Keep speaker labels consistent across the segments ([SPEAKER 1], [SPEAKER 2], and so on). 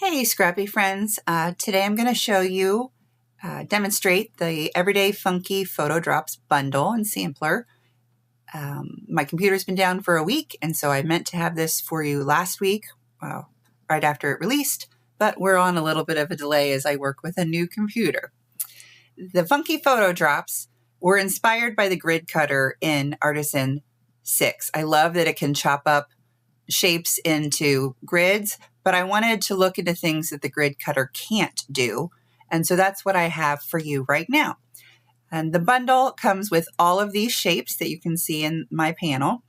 [SPEAKER 1] Hey scrappy friends, today I'm going to show you, demonstrate the Everyday Funky Photo Drops bundle and sampler. My computer's been down for a week, and so I meant to have this for you last week, right after it released, but we're on a little bit of a delay as I work with a new computer. The Funky Photo Drops were inspired by the grid cutter in Artisan 6. I love that it can chop up shapes into grids, but I wanted to look into things that the grid cutter can't do. And so that's what I have for you right now. And the bundle comes with all of these shapes that you can see in my panel.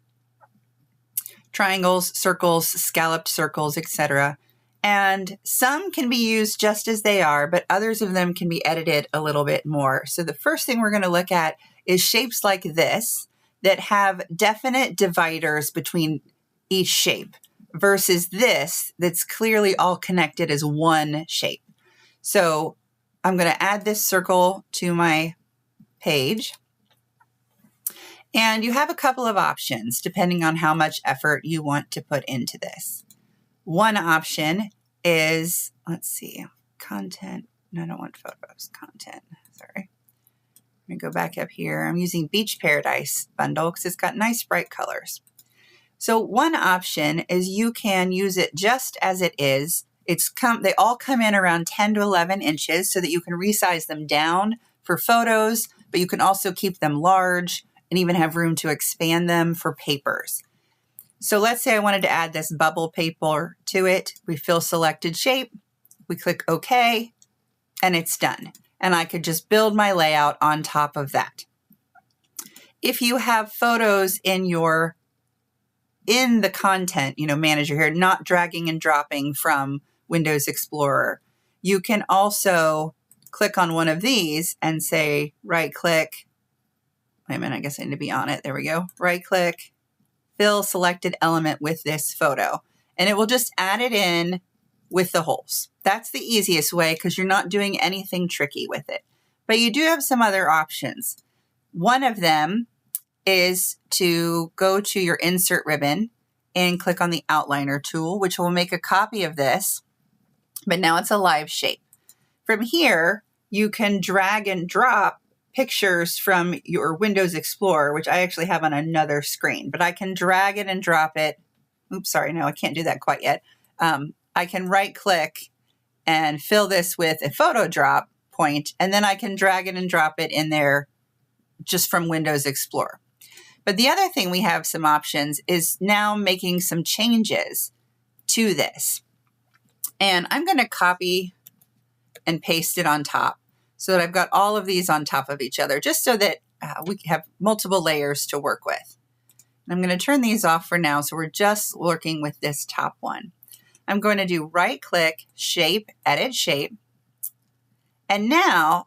[SPEAKER 1] Triangles, circles, scalloped circles, etc. And some can be used just as they are, but others of them can be edited a little bit more. So the first thing we're going to look at is shapes like this that have definite dividers between each shape versus this that's clearly all connected as one shape. So I'm going to add this circle to my page. And you have a couple of options depending on how much effort you want to put into this. One option is, let's see, content. No, I don't want photos, content. Sorry. I'm going to go back up here. I'm using Beach Paradise bundle because it's got nice bright colors. So one option is you can use it just as it is. They all come in around 10 to 11 inches so that you can resize them down for photos, but you can also keep them large and even have room to expand them for papers. So let's say I wanted to add this bubble paper to it. We fill selected shape, we click OK, and it's done. And I could just build my layout on top of that. If you have photos in the content, manager here, not dragging and dropping from Windows Explorer, you can also click on one of these and say, right click. Wait a minute, I guess I need to be on it. There we go. Right click, fill selected element with this photo, and it will just add it in with the holes. That's the easiest way because you're not doing anything tricky with it. But you do have some other options. One of them is to go to your insert ribbon and click on the outliner tool, which will make a copy of this, but now it's a live shape. From here, you can drag and drop pictures from your Windows Explorer, which I actually have on another screen, but I can drag it and drop it. Oops, sorry, no, I can't do that quite yet. I can right click and fill this with a photo drop point, and then I can drag it and drop it in there just from Windows Explorer. But the other thing we have some options is now making some changes to this. And I'm going to copy and paste it on top so that I've got all of these on top of each other, just so that we have multiple layers to work with. And I'm going to turn these off for now, so we're just working with this top one. I'm going to do right click, shape, edit shape. And now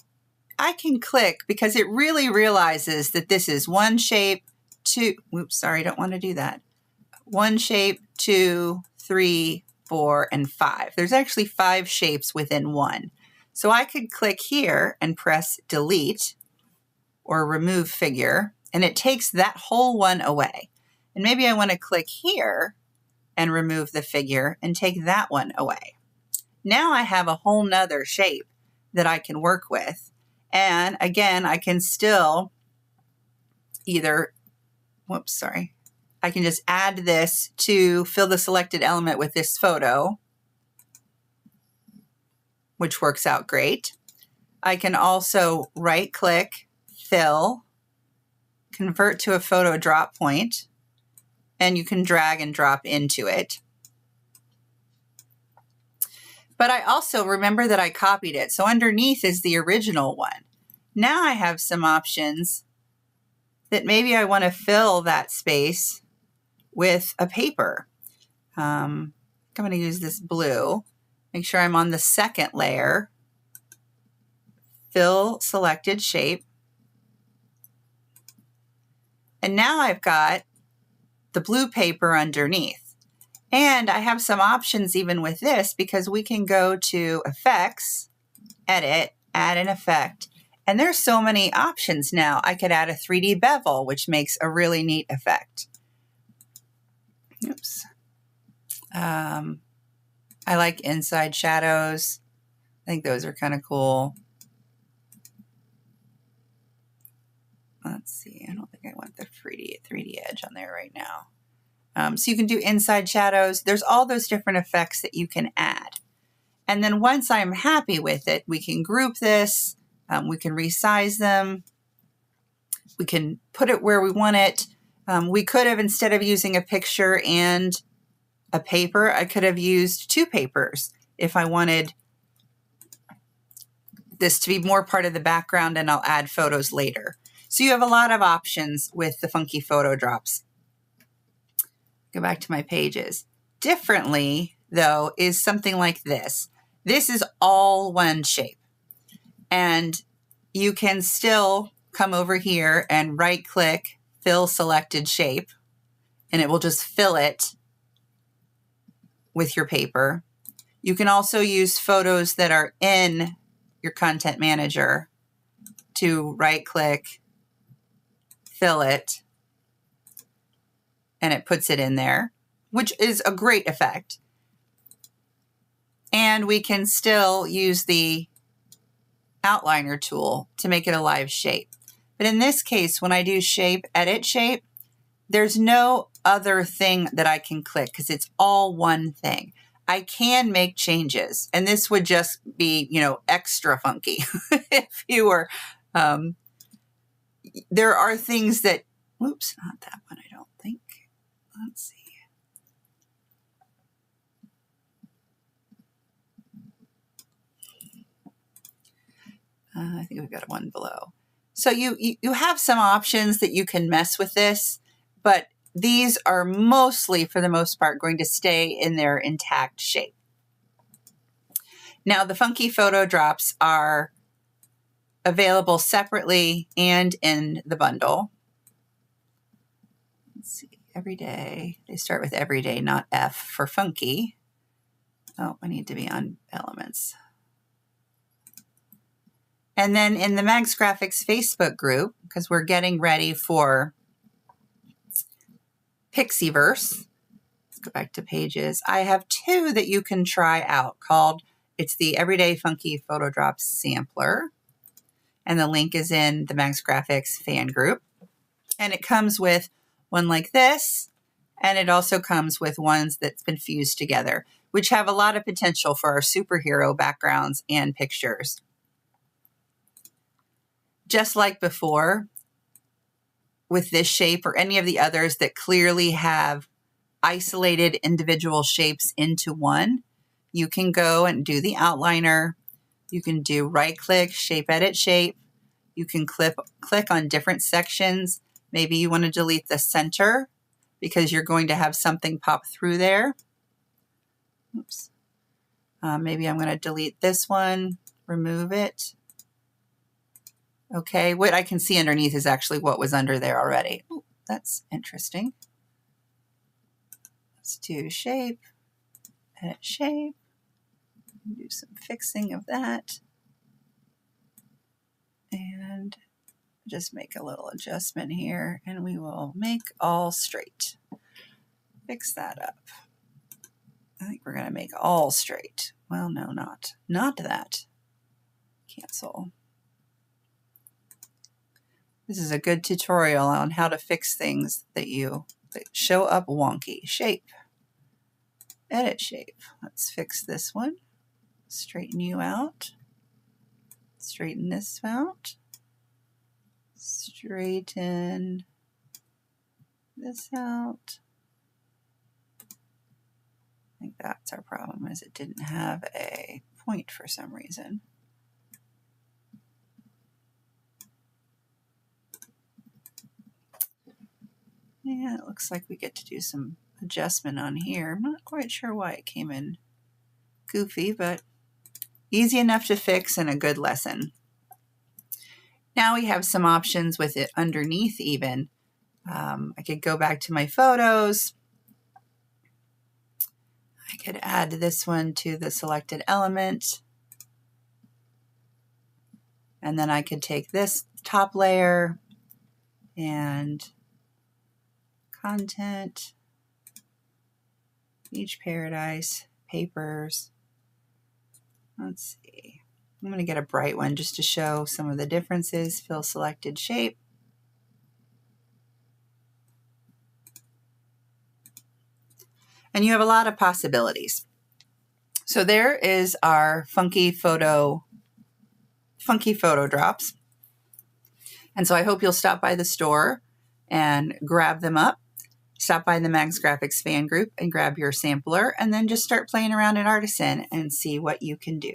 [SPEAKER 1] I can click because it really realizes that this is one shape, two, oops, sorry, I don't want to do that. One shape, 2, 3, 4, and 5. There's actually 5 shapes within one. So I could click here and press delete or remove figure, and it takes that whole one away. And maybe I want to click here and remove the figure and take that one away. Now I have a whole nother shape that I can work with. And again, I can still either, I can just add this to fill the selected element with this photo, which works out great. I can also right click, fill, convert to a photo drop point, and you can drag and drop into it. But I also remember that I copied it. So underneath is the original one. Now I have some options that maybe I want to fill that space with a paper. I'm going to use this blue. Make sure I'm on the second layer. Fill selected shape. And now I've got the blue paper underneath. And I have some options even with this because we can go to Effects, Edit, Add an Effect. And there's so many options now. I could add a 3D bevel, which makes a really neat effect. Oops. I like inside shadows. I think those are kind of cool. Let's see. I don't think I want the 3D edge on there right now. So you can do inside shadows. There's all those different effects that you can add. And then once I'm happy with it, we can group this. We can resize them. We can put it where we want it. We could have, instead of using a picture and a paper, I could have used 2 papers if I wanted this to be more part of the background, and I'll add photos later. So you have a lot of options with the funky photo drops. Go back to my pages. Differently, though, is something like this. This is all one shape. And you can still come over here and right-click, fill selected shape, and it will just fill it with your paper. You can also use photos that are in your content manager to right-click, fill it, and it puts it in there, which is a great effect. And we can still use the outliner tool to make it a live shape. But in this case, when I do shape, edit shape, there's no other thing that I can click because it's all one thing. I can make changes, and this would just be, you know, extra funky if you were, there are things that, oops, not that one, I don't think. Let's see. I think we've got one below. So you have some options that you can mess with this, but these are mostly, for the most part, going to stay in their intact shape. Now, the funky photo drops are available separately and in the bundle. Let's see, everyday. They start with everyday, not F for funky. Oh, I need to be on elements. And then in the MagsGraphics Facebook group, because we're getting ready for Pixieverse, let's go back to pages. I have 2 that you can try out called, it's the Everyday Funky Photo Drops Sampler. And the link is in the MagsGraphics fan group. And it comes with one like this, and it also comes with ones that's been fused together, which have a lot of potential for our superhero backgrounds and pictures. Just like before, with this shape or any of the others that clearly have isolated individual shapes into one, you can go and do the outliner. You can do right-click, shape, edit shape. You can click on different sections. Maybe you want to delete the center because you're going to have something pop through there. Oops. Maybe I'm going to delete this one, remove it. Okay, what I can see underneath is actually what was under there already. Ooh, that's interesting. Let's do shape, edit shape, do some fixing of that. And just make a little adjustment here, and we will make all straight. Fix that up. I think we're going to make all straight. Well, no, not that. Cancel. This is a good tutorial on how to fix things that show up wonky. Shape. Edit shape. Let's fix this one. Straighten you out. Straighten this out. Straighten this out. I think that's our problem, is it didn't have a point for some reason. Yeah, it looks like we get to do some adjustment on here. I'm not quite sure why it came in goofy, but easy enough to fix and a good lesson. Now we have some options with it underneath even. I could go back to my photos. I could add this one to the selected element. And then I could take this top layer and content, beach paradise, papers. Let's see. I'm going to get a bright one just to show some of the differences. Fill selected shape. And you have a lot of possibilities. So there is our funky photo drops. And so I hope you'll stop by the store and grab them up. Stop by the MagsGraphics fan group and grab your sampler, and then just start playing around in Artisan and see what you can do.